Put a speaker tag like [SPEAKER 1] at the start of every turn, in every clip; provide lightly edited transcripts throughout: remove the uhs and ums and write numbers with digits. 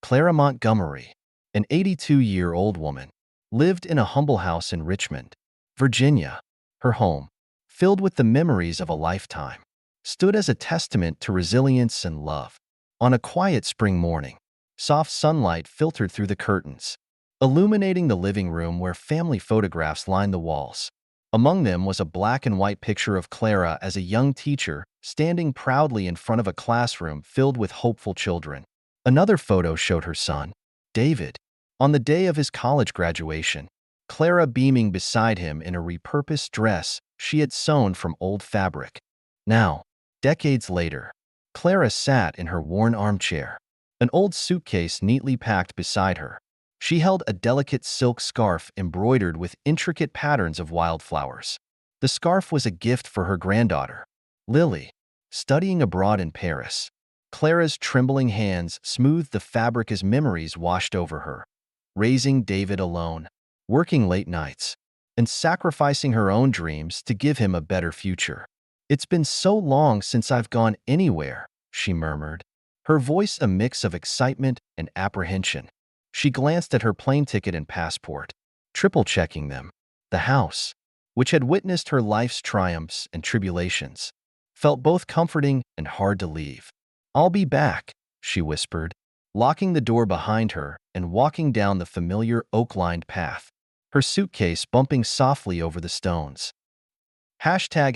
[SPEAKER 1] Clara Montgomery, an 82-year-old woman, lived in a humble house in Richmond, Virginia. Her home, filled with the memories of a lifetime, stood as a testament to resilience and love. On a quiet spring morning, soft sunlight filtered through the curtains, illuminating the living room where family photographs lined the walls. Among them was a black and white picture of Clara as a young teacher, standing proudly in front of a classroom filled with hopeful children. Another photo showed her son, David, on the day of his college graduation, Clara beaming beside him in a repurposed dress she had sewn from old fabric. Now, decades later, Clara sat in her worn armchair, an old suitcase neatly packed beside her. She held a delicate silk scarf embroidered with intricate patterns of wildflowers. The scarf was a gift for her granddaughter, Lily, studying abroad in Paris. Clara's trembling hands smoothed the fabric as memories washed over her, raising David alone, working late nights, and sacrificing her own dreams to give him a better future. "It's been so long since I've gone anywhere," she murmured, her voice a mix of excitement and apprehension. She glanced at her plane ticket and passport, triple-checking them. The house, which had witnessed her life's triumphs and tribulations, felt both comforting and hard to leave. "I'll be back," she whispered, locking the door behind her and walking down the familiar oak-lined path, her suitcase bumping softly over the stones. Chapter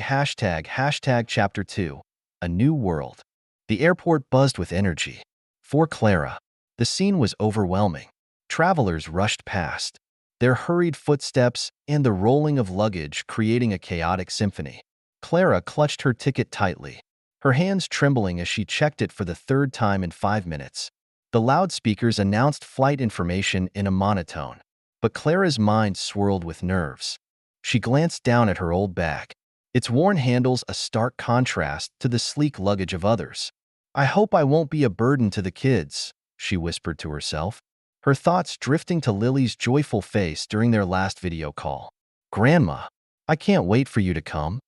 [SPEAKER 1] 2. A New World. The airport buzzed with energy. For Clara, the scene was overwhelming. Travelers rushed past, their hurried footsteps and the rolling of luggage creating a chaotic symphony. Clara clutched her ticket tightly, her hands trembling as she checked it for the third time in 5 minutes. The loudspeakers announced flight information in a monotone, but Clara's mind swirled with nerves. She glanced down at her old bag, its worn handles a stark contrast to the sleek luggage of others. "I hope I won't be a burden to the kids," she whispered to herself, her thoughts drifting to Lily's joyful face during their last video call. "Grandma, I can't wait for you to come,"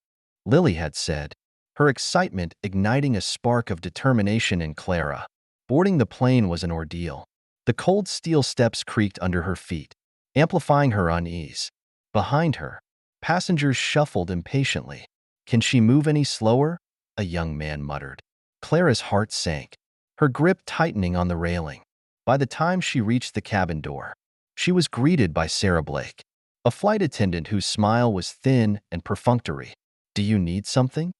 [SPEAKER 1] Lily had said, her excitement igniting a spark of determination in Clara. Boarding the plane was an ordeal. The cold steel steps creaked under her feet, amplifying her unease. Behind her, passengers shuffled impatiently. "Can she move any slower?" a young man muttered. Clara's heart sank, her grip tightening on the railing. By the time she reached the cabin door, she was greeted by Sarah Blake, a flight attendant whose smile was thin and perfunctory. "Do you need something?"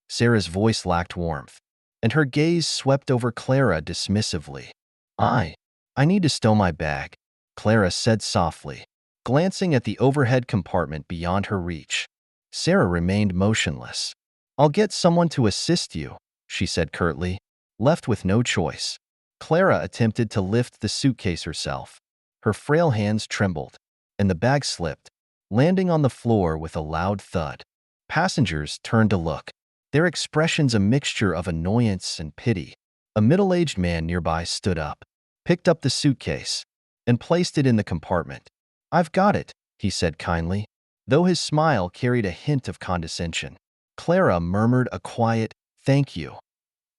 [SPEAKER 1] Sarah's voice lacked warmth, and her gaze swept over Clara dismissively. I need to stow my bag," Clara said softly, glancing at the overhead compartment beyond her reach. Sarah remained motionless. "I'll get someone to assist you," she said curtly, left with no choice. Clara attempted to lift the suitcase herself. Her frail hands trembled, and the bag slipped, landing on the floor with a loud thud. Passengers turned to look, their expressions a mixture of annoyance and pity. A middle-aged man nearby stood up, picked up the suitcase, and placed it in the compartment. "I've got it," he said kindly, though his smile carried a hint of condescension. Clara murmured a quiet, "Thank you,"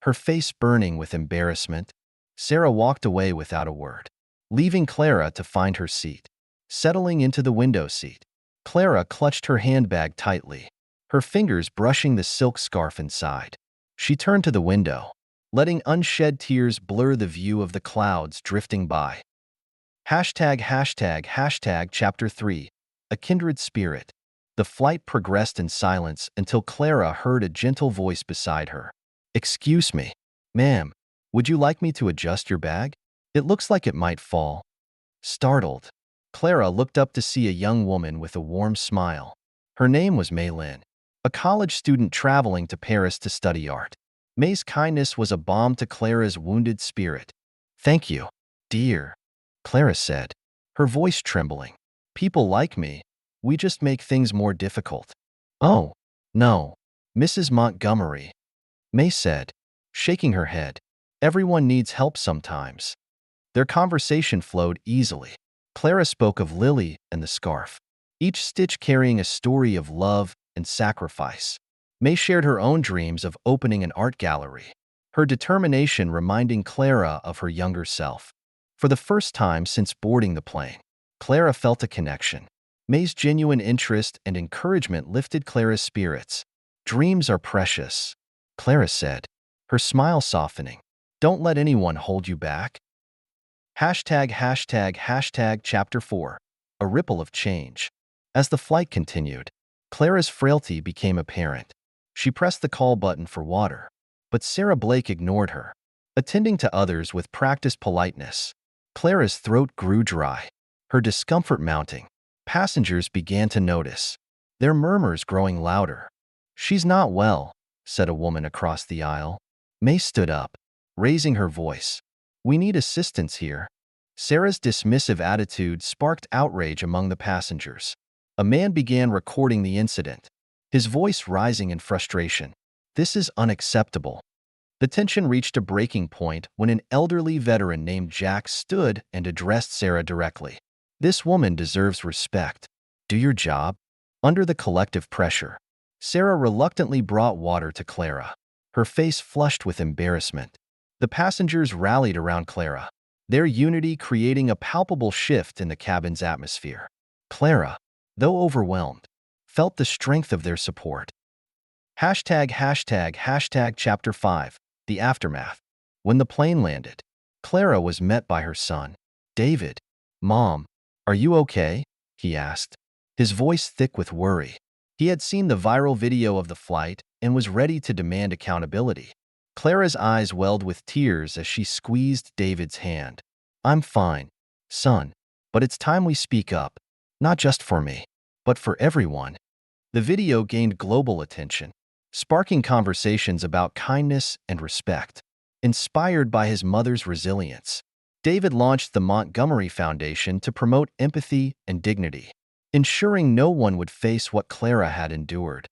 [SPEAKER 1] her face burning with embarrassment. Sarah walked away without a word, leaving Clara to find her seat. Settling into the window seat, Clara clutched her handbag tightly, her fingers brushing the silk scarf inside. She turned to the window, letting unshed tears blur the view of the clouds drifting by. Chapter 3. A Kindred Spirit. The flight progressed in silence until Clara heard a gentle voice beside her. "Excuse me, ma'am, would you like me to adjust your bag? It looks like it might fall." Startled, Clara looked up to see a young woman with a warm smile. Her name was Mei Lin, a college student traveling to Paris to study art. May's kindness was a balm to Clara's wounded spirit. "Thank you, dear," Clara said, her voice trembling. "People like me, we just make things more difficult." "Oh, no, Mrs. Montgomery," May said, shaking her head. "Everyone needs help sometimes." Their conversation flowed easily. Clara spoke of Lily and the scarf, each stitch carrying a story of love and sacrifice. May shared her own dreams of opening an art gallery, her determination reminding Clara of her younger self. For the first time since boarding the plane, Clara felt a connection. May's genuine interest and encouragement lifted Clara's spirits. Dreams are precious, Clara said, her smile softening. Don't let anyone hold you back. Chapter 4. A ripple of change. As the flight continued, Clara's frailty became apparent. She pressed the call button for water, but Sarah Blake ignored her. Attending to others with practiced politeness, Clara's throat grew dry, her discomfort mounting. Passengers began to notice, their murmurs growing louder. She's not well, said a woman across the aisle. May stood up, raising her voice. We need assistance here. Sarah's dismissive attitude sparked outrage among the passengers. A man began recording the incident, his voice rising in frustration. This is unacceptable. The tension reached a breaking point when an elderly veteran named Jack stood and addressed Sarah directly. This woman deserves respect. Do your job. Under the collective pressure, Sarah reluctantly brought water to Clara, her face flushed with embarrassment. The passengers rallied around Clara, their unity creating a palpable shift in the cabin's atmosphere. Clara, though overwhelmed, felt the strength of their support. Chapter 5. The aftermath. When the plane landed, Clara was met by her son, David. Mom, are you okay? He asked, his voice thick with worry. He had seen the viral video of the flight and was ready to demand accountability. Clara's eyes welled with tears as she squeezed David's hand. I'm fine, son, but it's time we speak up, not just for me, but for everyone. The video gained global attention, sparking conversations about kindness and respect. Inspired by his mother's resilience, David launched the Montgomery Foundation to promote empathy and dignity, ensuring no one would face what Clara had endured.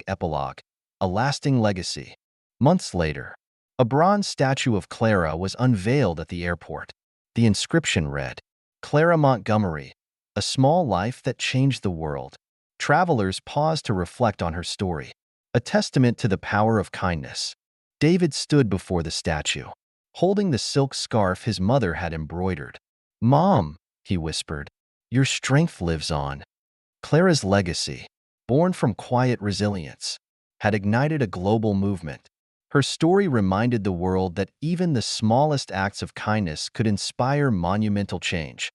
[SPEAKER 1] Epilogue. A lasting legacy. Months later, a bronze statue of Clara was unveiled at the airport. The inscription read, Clara Montgomery, a small life that changed the world. Travelers paused to reflect on her story, a testament to the power of kindness. David stood before the statue, holding the silk scarf his mother had embroidered. Mom, he whispered, your strength lives on. Clara's legacy, born from quiet resilience, had ignited a global movement. Her story reminded the world that even the smallest acts of kindness could inspire monumental change.